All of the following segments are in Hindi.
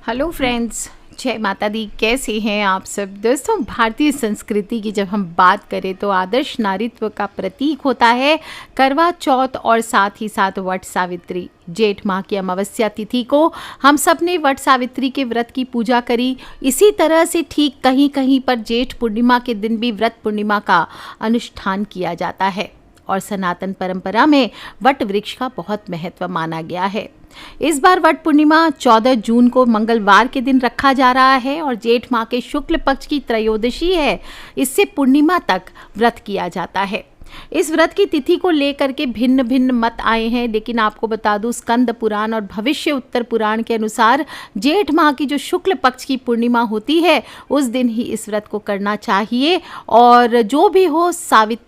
हेलो फ्रेंड्स, जय माता दी। कैसे हैं आप सब? दोस्तों, भारतीय संस्कृति की जब हम बात करें तो आदर्श नारीत्व का प्रतीक होता है करवा चौथ और साथ ही साथ वट सावित्री। जेठ माह की अमावस्या तिथि को हम सब ने वट सावित्री के व्रत की पूजा करी। इसी तरह से ठीक कहीं कहीं पर जेठ पूर्णिमा के दिन भी व्रत पूर्णिमा का अनुष्ठान किया जाता है और सनातन परंपरा में वट वृक्ष का बहुत महत्व माना गया है। इस बार वट पूर्णिमा 14 जून को मंगलवार के दिन रखा जा रहा है और जेठ माह के शुक्ल पक्ष की त्रयोदशी है। इससे पूर्णिमा तक व्रत किया जाता है। इस व्रत की तिथि को लेकर के भिन्न भिन्न मत आए हैं, लेकिन आपको बता दूं, स्कंद पुराण और भविष्य उत्तर पुराण के अनुसार जेठ माह की जो शुक्ल पक्ष की पूर्णिमा होती है उस दिन ही इस व्रत को करना चाहिए। और जो भी हो,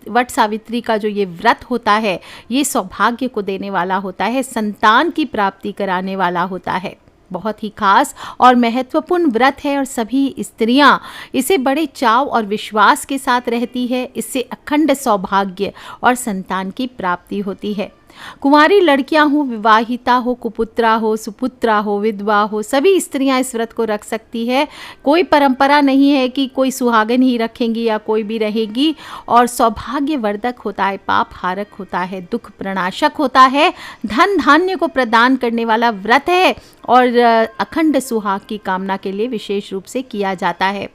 वट सावित्री का जो ये व्रत होता है ये सौभाग्य को देने वाला होता है, संतान की प्राप्ति कराने वाला होता है। बहुत ही खास और महत्वपूर्ण व्रत है और सभी स्त्रियां इसे बड़े चाव और विश्वास के साथ रहती है। इससे अखंड सौभाग्य और संतान की प्राप्ति होती है। कुंवारी लड़कियां हो, विवाहिता हो, कुपुत्रा हो, सुपुत्रा हो, विधवा हो, सभी स्त्रियां इस व्रत को रख सकती है। कोई परंपरा नहीं है कि कोई सुहागन ही रखेंगी या कोई भी रहेगी। और सौभाग्यवर्धक होता है, पाप हारक होता है, दुख प्रणाशक होता है, धन धान्य को प्रदान करने वाला व्रत है और अखंड सुहाग की कामना के लिए विशेष रूप से किया जाता है।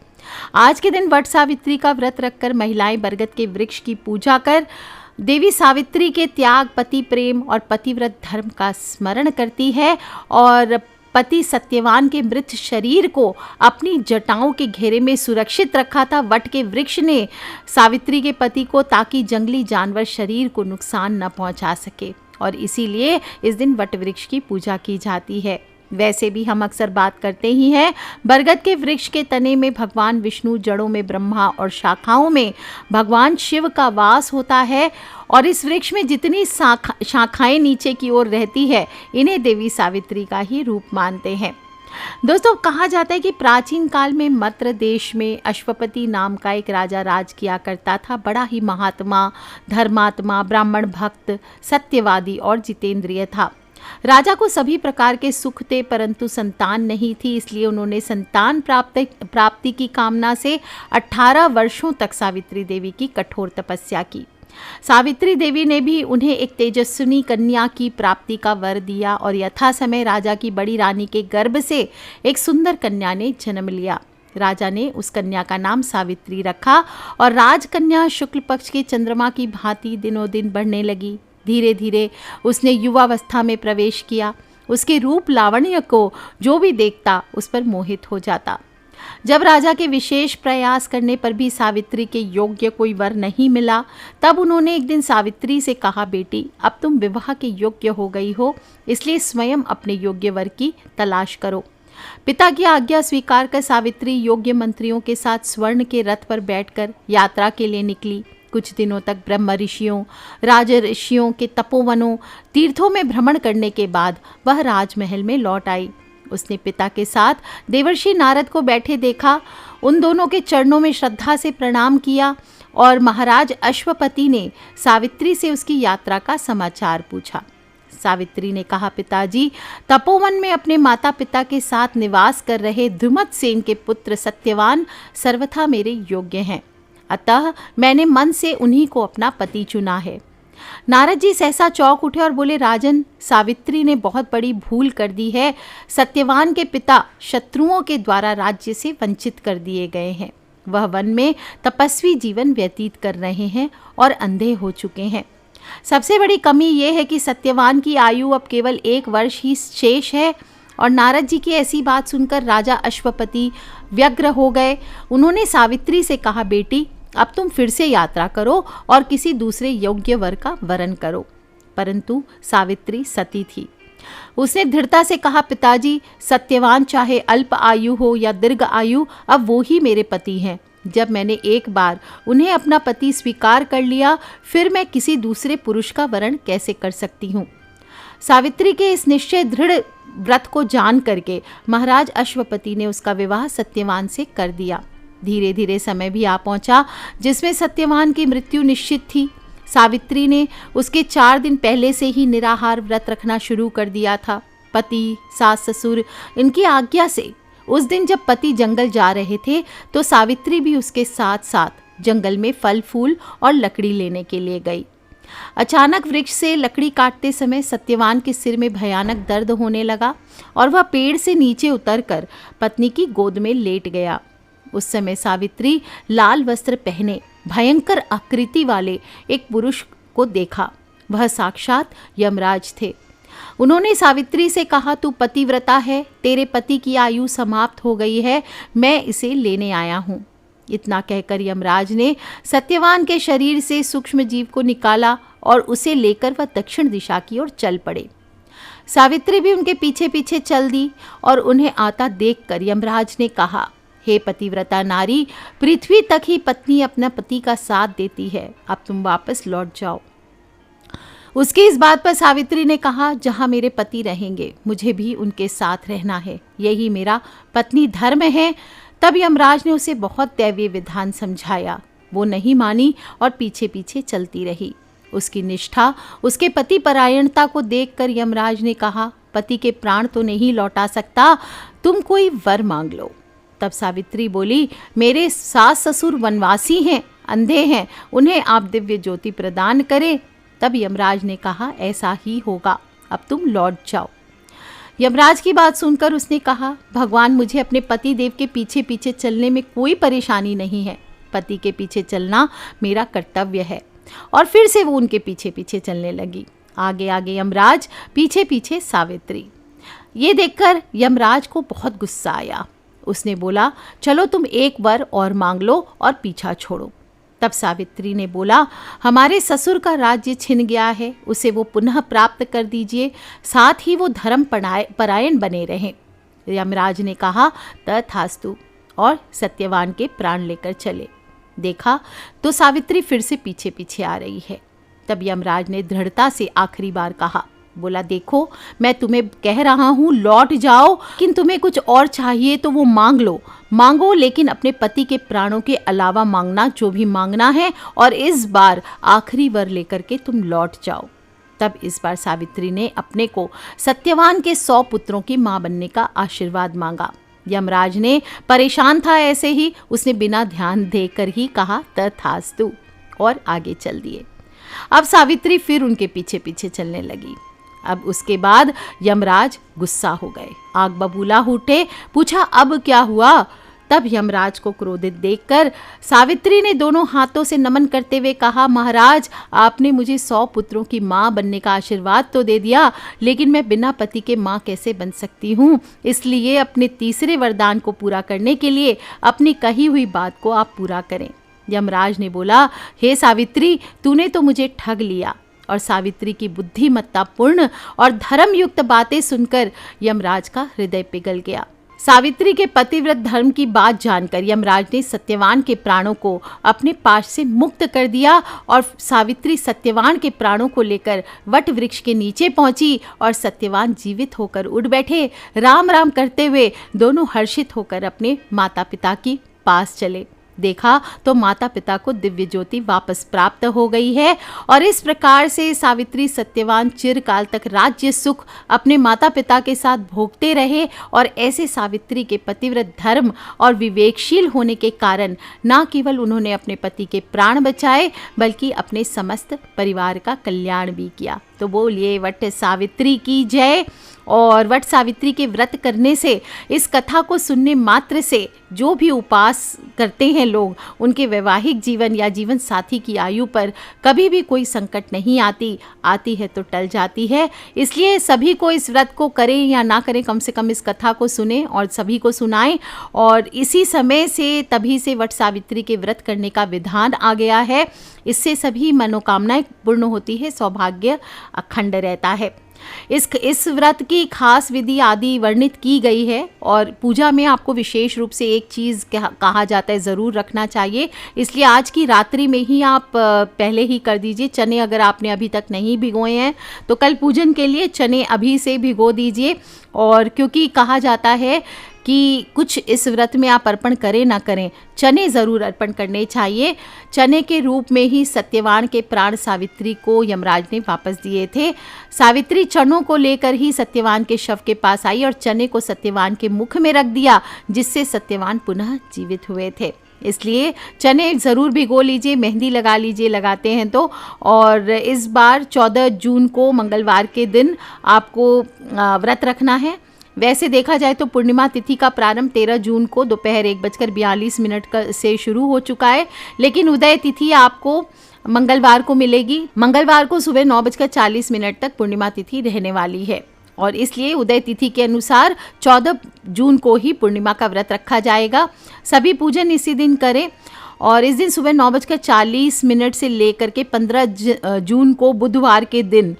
आज के दिन वट सावित्री का व्रत रखकर महिलाएं बरगद के वृक्ष की पूजा कर देवी सावित्री के त्याग, पति प्रेम और पतिव्रत धर्म का स्मरण करती है और पति सत्यवान के मृत शरीर को अपनी जटाओं के घेरे में सुरक्षित रखा था वट के वृक्ष ने सावित्री के पति को, ताकि जंगली जानवर शरीर को नुकसान न पहुंचा सके, और इसीलिए इस दिन वट वृक्ष की पूजा की जाती है। वैसे भी हम अक्सर बात करते ही हैं, बरगद के वृक्ष के तने में भगवान विष्णु, जड़ों में ब्रह्मा और शाखाओं में भगवान शिव का वास होता है। और इस वृक्ष में जितनी शाखाएं नीचे की ओर रहती है, इन्हें देवी सावित्री का ही रूप मानते हैं। दोस्तों, कहा जाता है कि प्राचीन काल में मद्र देश में अश्वपति नाम का एक राजा राज किया करता था। बड़ा ही महात्मा, धर्मात्मा, ब्राह्मण भक्त, सत्यवादी और जितेंद्रिय था। राजा को सभी प्रकार के सुख थे, परंतु संतान नहीं थी। इसलिए उन्होंने संतान प्राप्ति की कामना से 18 वर्षों तक सावित्री देवी की कठोर तपस्या की। सावित्री देवी ने भी उन्हें एक तेजस्विनी कन्या की प्राप्ति का वर दिया और यथा समय राजा की बड़ी रानी के गर्भ से एक सुंदर कन्या ने जन्म लिया। राजा ने उस कन्या का नाम सावित्री रखा और राजकन्या शुक्ल पक्ष के चंद्रमा की भांति दिनों दिन बढ़ने लगी। धीरे धीरे उसने युवावस्था में प्रवेश किया। उसके रूप लावण्य को जो भी देखता उस पर मोहित हो जाता। जब राजा के विशेष प्रयास करने पर भी सावित्री के योग्य कोई वर नहीं मिला, तब उन्होंने एक दिन सावित्री से कहा, बेटी, अब तुम विवाह के योग्य हो गई हो, इसलिए स्वयं अपने योग्य वर की तलाश करो। पिता की आज्ञा स्वीकार कर सावित्री योग्य मंत्रियों के साथ स्वर्ण के रथ पर बैठकर यात्रा के लिए निकली। कुछ दिनों तक ब्रह्म ऋषियों, राज ऋषियों के तपोवनों, तीर्थों में भ्रमण करने के बाद वह राजमहल में लौट आई। उसने पिता के साथ देवर्षि नारद को बैठे देखा, उन दोनों के चरणों में श्रद्धा से प्रणाम किया और महाराज अश्वपति ने सावित्री से उसकी यात्रा का समाचार पूछा। सावित्री ने कहा, पिताजी, तपोवन में अपने माता पिता के साथ निवास कर रहे द्रुमत सेन के पुत्र सत्यवान सर्वथा मेरे योग्य हैं, अतः मैंने मन से उन्हीं को अपना पति चुना है। नारद जी सहसा चौंक उठे और बोले, राजन, सावित्री ने बहुत बड़ी भूल कर दी है। सत्यवान के पिता शत्रुओं के द्वारा राज्य से वंचित कर दिए गए हैं। वह वन में तपस्वी जीवन व्यतीत कर रहे हैं और अंधे हो चुके हैं। सबसे बड़ी कमी यह है कि सत्यवान की आयु अब केवल 1 वर्ष ही शेष है। और नारद जी की ऐसी बात सुनकर राजा अश्वपति व्यग्र हो गए। उन्होंने सावित्री से कहा, बेटी, अब तुम फिर से यात्रा करो और किसी दूसरे योग्य वर का वरण करो। परंतु सावित्री सती थी। उसने दृढ़ता से कहा, पिताजी, सत्यवान चाहे अल्प आयु हो या दीर्घ आयु, अब वो ही मेरे पति हैं। जब मैंने एक बार उन्हें अपना पति स्वीकार कर लिया, फिर मैं किसी दूसरे पुरुष का वरण कैसे कर सकती हूँ। सावित्री के इस निश्चय दृढ़ व्रत को जान करके महाराज अश्वपति ने उसका विवाह सत्यवान से कर दिया। धीरे धीरे समय भी आ पहुंचा जिसमें सत्यवान की मृत्यु निश्चित थी। सावित्री ने उसके 4 दिन पहले से ही निराहार व्रत रखना शुरू कर दिया था। पति, सास ससुर, इनकी आज्ञा से उस दिन जब पति जंगल जा रहे थे तो सावित्री भी उसके साथ साथ जंगल में फल फूल और लकड़ी लेने के लिए गई। अचानक वृक्ष से लकड़ी काटते समय सत्यवान के सिर में भयानक दर्द होने लगा और वह पेड़ से नीचे उतरकर पत्नी की गोद में लेट गया। उस समय सावित्री लाल वस्त्र पहने भयंकर आकृति वाले एक पुरुष को देखा। वह साक्षात यमराज थे। उन्होंने सावित्री से कहा, तू पतिव्रता है, तेरे पति की आयु समाप्त हो गई है, मैं इसे लेने आया हूँ। इतना कहकर यमराज ने सत्यवान के शरीर से सूक्ष्म जीव को निकाला और उसे लेकर वह दक्षिण दिशा की ओर चल पड़े। सावित्री भी उनके पीछे पीछे चल दी और उन्हें आता देखकर यमराज ने कहा, हे पतिव्रता नारी, पृथ्वी तक ही पत्नी अपना पति का साथ देती है, अब तुम वापस लौट जाओ। उसकी इस बात पर सावित्री ने कहा, जहाँ मेरे पति रहेंगे मुझे भी उनके साथ रहना है, यही मेरा पत्नी धर्म है। तब यमराज ने उसे बहुत दैवीय विधान समझाया। वो नहीं मानी और पीछे पीछे चलती रही। उसकी निष्ठा, उसके पति परायणता को देखकर यमराज ने कहा, पति के प्राण तो नहीं लौटा सकता, तुम कोई वर मांग लो। तब सावित्री बोली, मेरे सास ससुर वनवासी हैं, अंधे हैं, उन्हें आप दिव्य ज्योति प्रदान करें। तब यमराज ने कहा, ऐसा ही होगा, अब तुम लौट जाओ। यमराज की बात सुनकर उसने कहा, भगवान, मुझे अपने पति देव के पीछे पीछे चलने में कोई परेशानी नहीं है, पति के पीछे चलना मेरा कर्तव्य है। और फिर से वो उनके पीछे पीछे चलने लगी। आगे आगे यमराज, पीछे पीछे सावित्री। ये देखकर यमराज को बहुत गुस्सा आया। उसने बोला, चलो तुम एक वर और मांग लो और पीछा छोड़ो। तब सावित्री ने बोला, हमारे ससुर का राज्य छिन गया है, उसे वो पुनः प्राप्त कर दीजिए, साथ ही वो धर्म परायण बने रहें। यमराज ने कहा, तथास्तु, और सत्यवान के प्राण लेकर चले। देखा तो सावित्री फिर से पीछे पीछे आ रही है। तब यमराज ने दृढ़ता से आखिरी बार कहा, बोला, देखो मैं तुम्हें कह रहा हूँ लौट जाओ, लेकिन तुम्हें कुछ और चाहिए तो वो मांग लो, मांगो, लेकिन अपने पति के प्राणों के अलावा मांगना जो भी मांगना है, और इस बार आखिरी वर लेकर के तुम लौट जाओ। तब इस बार सावित्री ने अपने को सत्यवान के 100 पुत्रों की मां बनने का आशीर्वाद मांगा। यमराज ने परेशान था, ऐसे ही उसने बिना ध्यान देकर ही कहा, तथास्तु, और आगे चल दिए। अब सावित्री फिर उनके पीछे पीछे चलने लगी। अब उसके बाद यमराज गुस्सा हो गए, आग बबूला उठे, पूछा, अब क्या हुआ? तब यमराज को क्रोधित देखकर सावित्री ने दोनों हाथों से नमन करते हुए कहा, महाराज, आपने मुझे 100 पुत्रों की मां बनने का आशीर्वाद तो दे दिया, लेकिन मैं बिना पति के मां कैसे बन सकती हूँ? इसलिए अपने तीसरे वरदान को पूरा करने के लिए अपनी कही हुई बात को आप पूरा करें। यमराज ने बोला, हे सावित्री, तूने तो मुझे ठग लिया। और सावित्री की बुद्धिमत्तापूर्ण और धर्मयुक्त बातें सुनकर यमराज का हृदय पिघल गया। सावित्री के पतिव्रत धर्म की बात जानकर यमराज ने सत्यवान के प्राणों को अपने पास से मुक्त कर दिया और सावित्री सत्यवान के प्राणों को लेकर वट वृक्ष के नीचे पहुंची और सत्यवान जीवित होकर उठ बैठे। राम राम करते हुए दोनों हर्षित होकर अपने माता पिता के पास चले। देखा तो माता पिता को दिव्य ज्योति वापस प्राप्त हो गई है और इस प्रकार से सावित्री सत्यवान चिरकाल तक राज्य सुख अपने माता पिता के साथ भोगते रहे। और ऐसे सावित्री के पतिव्रत धर्म और विवेकशील होने के कारण न केवल उन्होंने अपने पति के प्राण बचाए बल्कि अपने समस्त परिवार का कल्याण भी किया। तो बोलिए वट सावित्री की जय। और वट सावित्री के व्रत करने से, इस कथा को सुनने मात्र से जो भी उपास करते हैं लोग, उनके वैवाहिक जीवन या जीवन साथी की आयु पर कभी भी कोई संकट नहीं आती है तो टल जाती है। इसलिए सभी को इस व्रत को करें या ना करें, कम से कम इस कथा को सुने और सभी को सुनाएं। और इसी समय से, तभी से वट सावित्री के व्रत करने का विधान आ गया है। इससे सभी मनोकामनाएं पूर्ण होती है, सौभाग्य अखंड रहता है। इस व्रत की खास विधि आदि वर्णित की गई है और पूजा में आपको विशेष रूप से एक चीज़ कहा जाता है ज़रूर रखना चाहिए। इसलिए आज की रात्रि में ही आप पहले ही कर दीजिए। चने अगर आपने अभी तक नहीं भिगोए हैं तो कल पूजन के लिए चने अभी से भिगो दीजिए। और क्योंकि कहा जाता है कि कुछ इस व्रत में आप अर्पण करें ना करें, चने ज़रूर अर्पण करने चाहिए। चने के रूप में ही सत्यवान के प्राण सावित्री को यमराज ने वापस दिए थे। सावित्री चनों को लेकर ही सत्यवान के शव के पास आई और चने को सत्यवान के मुख में रख दिया, जिससे सत्यवान पुनः जीवित हुए थे। इसलिए चने ज़रूर भिगो लीजिए, मेहंदी लगा लीजिए लगाते हैं तो। और इस बार 14 जून को मंगलवार के दिन आपको व्रत रखना है। वैसे देखा जाए तो पूर्णिमा तिथि का प्रारंभ 13 जून को दोपहर 1:42 से शुरू हो चुका है, लेकिन उदय तिथि आपको मंगलवार को मिलेगी। मंगलवार को सुबह 9:40 तक पूर्णिमा तिथि रहने वाली है और इसलिए उदय तिथि के अनुसार 14 जून को ही पूर्णिमा का व्रत रखा जाएगा। सभी पूजन इसी दिन करें और इस दिन सुबह 9:40 से लेकर के 15 जून को बुधवार के दिन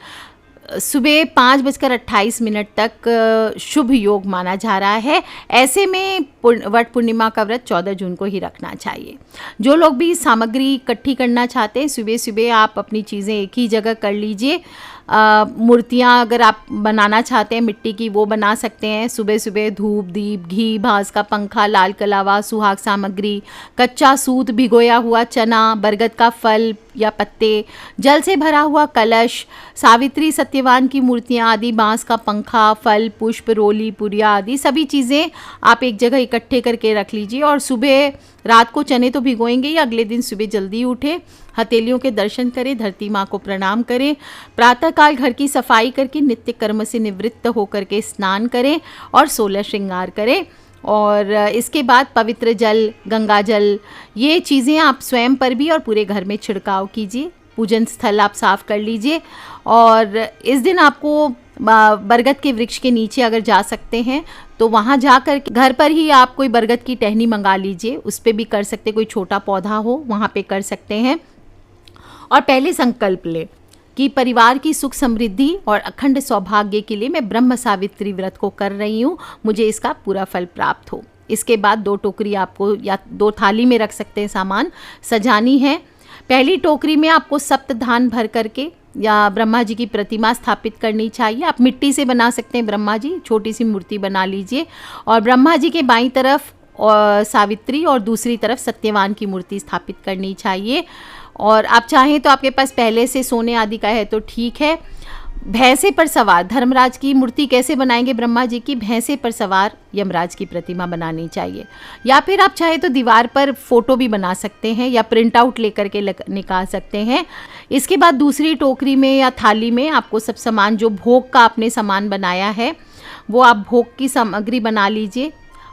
सुबह 5:28 तक शुभ योग माना जा रहा है। ऐसे में वट पूर्णिमा का व्रत 14 जून को ही रखना चाहिए। जो लोग भी सामग्री इकट्ठी करना चाहते हैं, सुबह सुबह आप अपनी चीज़ें एक ही जगह कर लीजिए। मूर्तियाँ अगर आप बनाना चाहते हैं मिट्टी की, वो बना सकते हैं। सुबह सुबह धूप, दीप, घी, बांस का पंखा, लाल कलावा, सुहाग सामग्री, कच्चा सूत, भिगोया हुआ चना, बरगद का फल या पत्ते, जल से भरा हुआ कलश, सावित्री सत्यवान की मूर्तियाँ आदि, बांस का पंखा, फल, पुष्प, रोली, पुरिया आदि सभी चीज़ें आप एक जगह इकट्ठे करके रख लीजिए। और सुबह रात को चने तो भिगोएंगे या अगले दिन सुबह जल्दी उठे, हथेलियों के दर्शन करें, धरती माँ को प्रणाम करें, प्रातःकाल घर की सफाई करके नित्य कर्म से निवृत्त होकर के स्नान करें और 16 श्रृंगार करें। और इसके बाद पवित्र जल, गंगा जल, ये चीज़ें आप स्वयं पर भी और पूरे घर में छिड़काव कीजिए। पूजन स्थल आप साफ कर लीजिए और इस दिन आपको बरगद के वृक्ष के नीचे अगर जा सकते हैं तो वहाँ जाकर घर पर ही आप कोई बरगद की टहनी मंगा लीजिए, उस पर भी कर सकते, कोई छोटा पौधा हो वहाँ पे कर सकते हैं। और पहले संकल्प लें कि परिवार की सुख समृद्धि और अखंड सौभाग्य के लिए मैं ब्रह्म सावित्री व्रत को कर रही हूँ, मुझे इसका पूरा फल प्राप्त हो। इसके बाद 2 टोकरी आपको या 2 थाली में रख सकते हैं, सामान सजानी है। पहली टोकरी में आपको सप्तधान भर करके या ब्रह्मा जी की प्रतिमा स्थापित करनी चाहिए। आप मिट्टी से बना सकते हैं ब्रह्मा जी, छोटी सी मूर्ति बना लीजिए और ब्रह्मा जी के बाईं तरफ और सावित्री और दूसरी तरफ सत्यवान की मूर्ति स्थापित करनी चाहिए। और आप चाहें तो आपके पास पहले से सोने आदि का है तो ठीक है। भैंसे पर सवार धर्मराज की मूर्ति कैसे बनाएंगे ब्रह्मा जी की? भैंसे पर सवार यमराज की प्रतिमा बनानी चाहिए। या फिर आप चाहे तो दीवार पर फोटो भी बना सकते हैं या प्रिंट आउट लेकर के निकाल सकते हैं। इसके बाद दूसरी टोकरी में या थाली में आपको सब सामान, जो भोग का आपने सामान बनाया है वो आप भोग की सामग्री बना लीजिए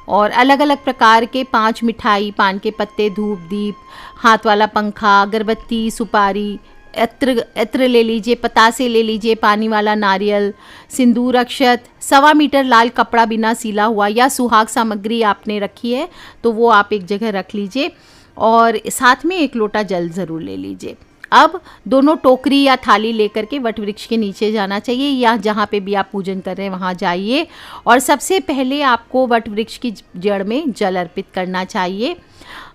और अलग अलग प्रकार के 5 मिठाई, पान के पत्ते, धूप, दीप, हाथ वाला पंखा, अगरबत्ती, सुपारी, इत्र ले लीजिए, पतासे ले लीजिए, पानी वाला नारियल, सिंदूर, अक्षत, 1.25 मीटर लाल कपड़ा बिना सीला हुआ या सुहाग सामग्री आपने रखी है तो वो आप एक जगह रख लीजिए और साथ में 1 लोटा जल ज़रूर ले लीजिए। अब दोनों टोकरी या थाली लेकर के वट वृक्ष के नीचे जाना चाहिए या जहाँ पे भी आप पूजन कर रहे हैं वहाँ जाइए और सबसे पहले आपको वट वृक्ष की जड़ में जल अर्पित करना चाहिए।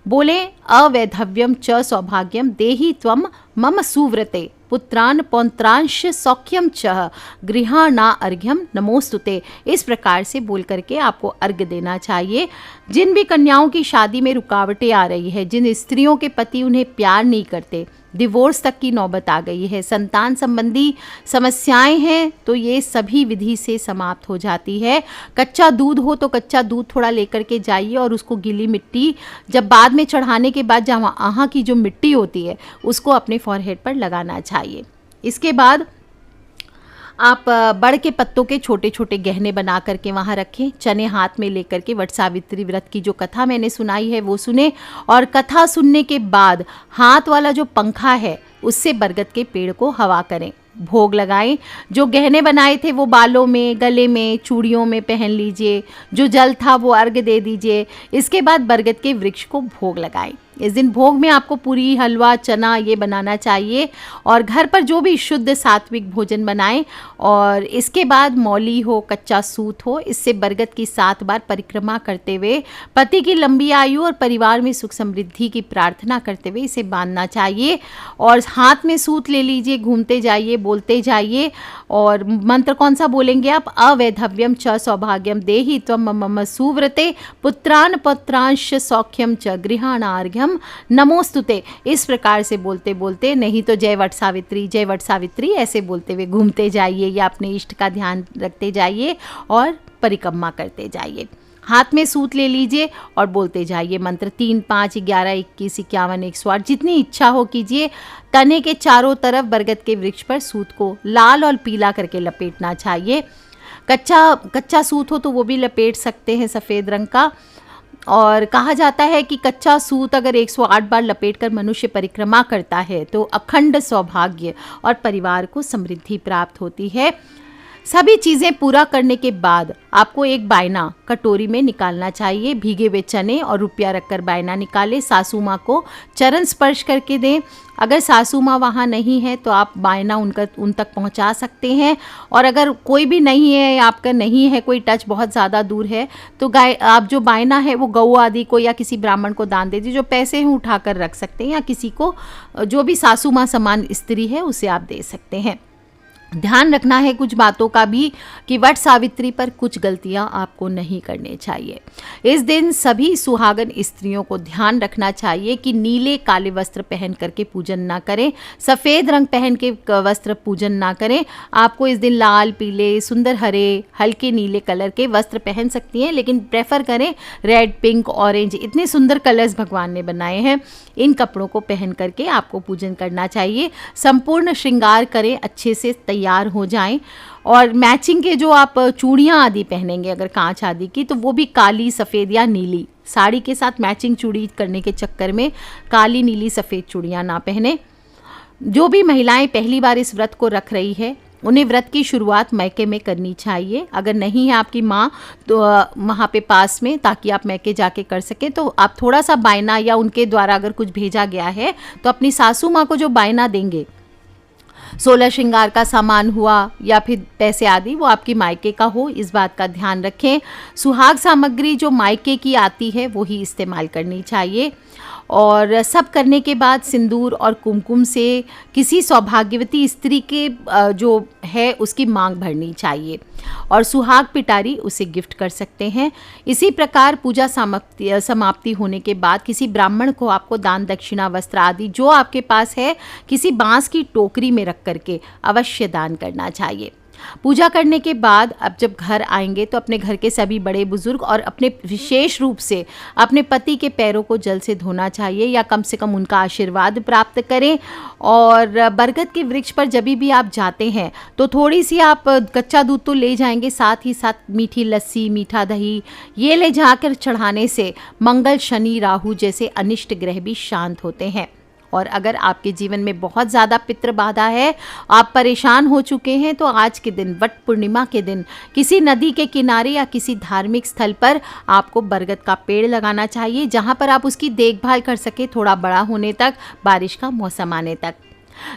बोले अवैधव्यम च सौभाग्यम देहि त्वम मम सुव्रते पुत्रान पौत्रांश सौख्यम च गृहाणा अर्घ्यम नमोस्तुते। इस प्रकार से बोल करके आपको अर्घ्य देना चाहिए। जिन भी कन्याओं की शादी में रुकावटें आ रही है, जिन स्त्रियों के पति उन्हें प्यार नहीं करते, डिवोर्स तक की नौबत आ गई है, संतान संबंधी समस्याएं हैं, तो ये सभी विधि से समाप्त हो जाती है। कच्चा दूध हो तो कच्चा दूध थोड़ा लेकर के जाइए और उसको गीली मिट्टी जब बाद में चढ़ाने के बाद जहाँ आहाँ की जो मिट्टी होती है उसको अपने फॉरहेड पर लगाना चाहिए। इसके बाद आप बड़ के पत्तों के छोटे छोटे गहने बना करके वहाँ रखें। चने हाथ में लेकर के वट सावित्री व्रत की जो कथा मैंने सुनाई है वो सुने और कथा सुनने के बाद हाथ वाला जो पंखा है उससे बरगद के पेड़ को हवा करें, भोग लगाएं। जो गहने बनाए थे वो बालों में, गले में, चूड़ियों में पहन लीजिए। जो जल था वो अर्घ दे दीजिए। इसके बाद बरगद के वृक्ष को भोग लगाएं। इस दिन भोग में आपको पूरी, हलवा, चना ये बनाना चाहिए और घर पर जो भी शुद्ध सात्विक भोजन बनाएं। और इसके बाद मौली हो, कच्चा सूत हो, इससे बरगद की 7 बार परिक्रमा करते हुए पति की लंबी आयु और परिवार में सुख समृद्धि की प्रार्थना करते हुए इसे बांधना चाहिए। और हाथ में सूत ले लीजिए, घूमते जाइए, बोलते जाइए। और मंत्र कौन सा बोलेंगे आप? अवैधव्यम च सौभाग्यम देहि त्वं मम सुव्रते पुत्रान पत्रांश सौख्यम च गृहाणार्घ्यम नमोस्तुते। इस प्रकार से बोलते बोलते, नहीं तो जय वट सावित्री, जय वट सावित्री ऐसे बोलते हुए घूमते जाइए या अपने इष्ट का ध्यान रखते जाइए और परिक्रमा करते जाइए। हाथ में सूत ले लीजिए और बोलते जाइए मंत्र 3, 5, 11, 21, 51, 108, जितनी इच्छा हो कीजिए। तने के चारों तरफ बरगद के वृक्ष पर सूत को लाल और पीला करके लपेटना चाहिए। कच्चा सूत हो तो वो भी लपेट सकते हैं, सफ़ेद रंग का। और कहा जाता है कि कच्चा सूत अगर 108 बार लपेटकर मनुष्य परिक्रमा करता है तो अखंड सौभाग्य और परिवार को समृद्धि प्राप्त होती है। सभी चीज़ें पूरा करने के बाद आपको एक बायना कटोरी में निकालना चाहिए। भीगे हुए चने और रुपया रखकर बायना निकालें। सासू माँ को चरण स्पर्श करके दें। अगर सासू माँ वहाँ नहीं है तो आप बायना उन तक पहुँचा सकते हैं। और अगर कोई भी नहीं है, आपका नहीं है, कोई टच बहुत ज़्यादा दूर है, तो आप जो बायना है वो गऊ आदि को या किसी ब्राह्मण को दान दे दीजिए। जो पैसे हैं उठा कर रख सकते हैं या किसी को, जो भी सासू माँ समान स्त्री है उसे आप दे सकते हैं। ध्यान रखना है कुछ बातों का भी कि वट सावित्री पर कुछ गलतियां आपको नहीं करनी चाहिए। इस दिन सभी सुहागन स्त्रियों को ध्यान रखना चाहिए कि नीले काले वस्त्र पहन करके पूजन ना करें, सफ़ेद रंग पहन के वस्त्र पूजन ना करें। आपको इस दिन लाल, पीले, सुंदर हरे, हल्के नीले कलर के वस्त्र पहन सकती हैं, लेकिन प्रेफर करें रेड, पिंक, ऑरेंज, इतने सुंदर कलर्स भगवान ने बनाए हैं, इन कपड़ों को पहन करके आपको पूजन करना चाहिए। संपूर्ण श्रृंगार करें, अच्छे से तैयार हो जाएं। और मैचिंग के जो आप चूड़ियाँ आदि पहनेंगे अगर कांच आदि की, तो वो भी काली, सफ़ेद या नीली। साड़ी के साथ मैचिंग चूड़ी करने के चक्कर में काली, नीली, सफ़ेद चूड़ियाँ ना पहने। जो भी महिलाएं पहली बार इस व्रत को रख रही है उन्हें व्रत की शुरुआत मैके में करनी चाहिए। अगर नहीं है आपकी माँ तो वहाँ पे पास में, ताकि आप मैके जाके कर सकें, तो आप थोड़ा सा बायना या उनके द्वारा अगर कुछ भेजा गया है तो अपनी सासू माँ को जो बायना देंगे, 16 श्रृंगार का सामान हुआ या फिर पैसे आदि, वो आपकी मायके का हो, इस बात का ध्यान रखें। सुहाग सामग्री जो मायके की आती है वो ही इस्तेमाल करनी चाहिए। और सब करने के बाद सिंदूर और कुमकुम से किसी सौभाग्यवती स्त्री के जो है उसकी मांग भरनी चाहिए और सुहाग पिटारी उसे गिफ्ट कर सकते हैं। इसी प्रकार पूजा समाप्ति होने के बाद किसी ब्राह्मण को आपको दान दक्षिणा, वस्त्र आदि जो आपके पास है किसी बांस की टोकरी में रख करके अवश्य दान करना चाहिए। पूजा करने के बाद अब जब घर आएंगे तो अपने घर के सभी बड़े बुजुर्ग और अपने विशेष रूप से अपने पति के पैरों को जल से धोना चाहिए या कम से कम उनका आशीर्वाद प्राप्त करें। और बरगद के वृक्ष पर जब भी आप जाते हैं तो थोड़ी सी आप कच्चा दूध तो ले जाएंगे, साथ ही साथ मीठी लस्सी, मीठा दही ये ले जाकर चढ़ाने से मंगल, शनि, राहु जैसे अनिष्ट ग्रह भी शांत होते हैं। और अगर आपके जीवन में बहुत ज़्यादा पितृ बाधा है, आप परेशान हो चुके हैं, तो आज के दिन, वट पूर्णिमा के दिन, किसी नदी के किनारे या किसी धार्मिक स्थल पर आपको बरगद का पेड़ लगाना चाहिए, जहां पर आप उसकी देखभाल कर सके थोड़ा बड़ा होने तक, बारिश का मौसम आने तक।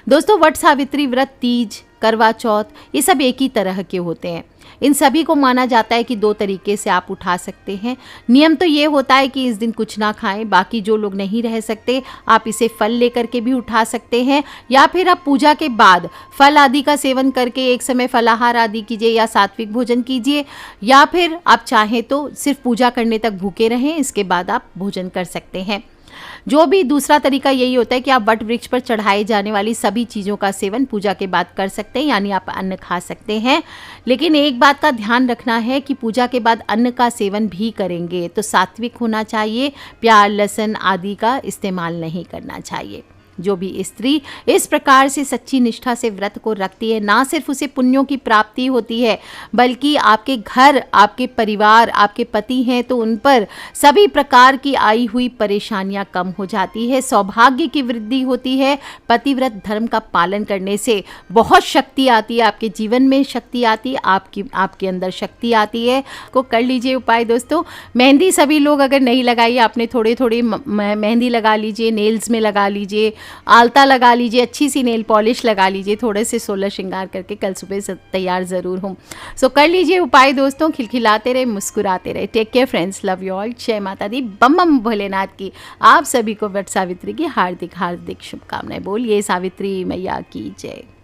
दोस्तों, वट सावित्री व्रत, तीज, करवा चौथ ये सब एक ही तरह के होते हैं। इन सभी को माना जाता है कि 2 तरीके से आप उठा सकते हैं। नियम तो ये होता है कि इस दिन कुछ ना खाएं, बाकी जो लोग नहीं रह सकते आप इसे फल लेकर के भी उठा सकते हैं, या फिर आप पूजा के बाद फल आदि का सेवन करके एक समय फलाहार आदि कीजिए या सात्विक भोजन कीजिए, या फिर आप चाहें तो सिर्फ पूजा करने तक भूखे रहें, इसके बाद आप भोजन कर सकते हैं। जो भी दूसरा तरीका यही होता है कि आप वट वृक्ष पर चढ़ाई जाने वाली सभी चीज़ों का सेवन पूजा के बाद कर सकते हैं, यानी आप अन्न खा सकते हैं। लेकिन एक बात का ध्यान रखना है कि पूजा के बाद अन्न का सेवन भी करेंगे तो सात्विक होना चाहिए, प्याज, लहसुन आदि का इस्तेमाल नहीं करना चाहिए। जो भी स्त्री इस प्रकार से सच्ची निष्ठा से व्रत को रखती है, ना सिर्फ उसे पुण्यों की प्राप्ति होती है, बल्कि आपके घर, आपके परिवार, आपके पति हैं तो उन पर सभी प्रकार की आई हुई परेशानियां कम हो जाती है, सौभाग्य की वृद्धि होती है। पतिव्रत धर्म का पालन करने से बहुत शक्ति आती है, आपके जीवन में शक्ति आती है, आपके अंदर शक्ति आती है। को कर लीजिए उपाय दोस्तों। मेहंदी सभी लोग अगर नहीं लगाई, आपने थोड़े थोड़े मेहंदी लगा लीजिए, नेल्स में लगा लीजिए, आलता लगा लीजिए, अच्छी सी नेल पॉलिश लगा लीजिए, थोड़े से 16 श्रृंगार करके कल सुबह से तैयार ज़रूर हूँ। सो कर लीजिए उपाय दोस्तों, खिलखिलाते रहे, मुस्कुराते रहे। Take care friends, love you all. जय माता दी, बम बम भोलेनाथ की। आप सभी को वट सावित्री की हार्दिक हार्दिक शुभकामनाएं। बोलिए सावित्री मैया की जय।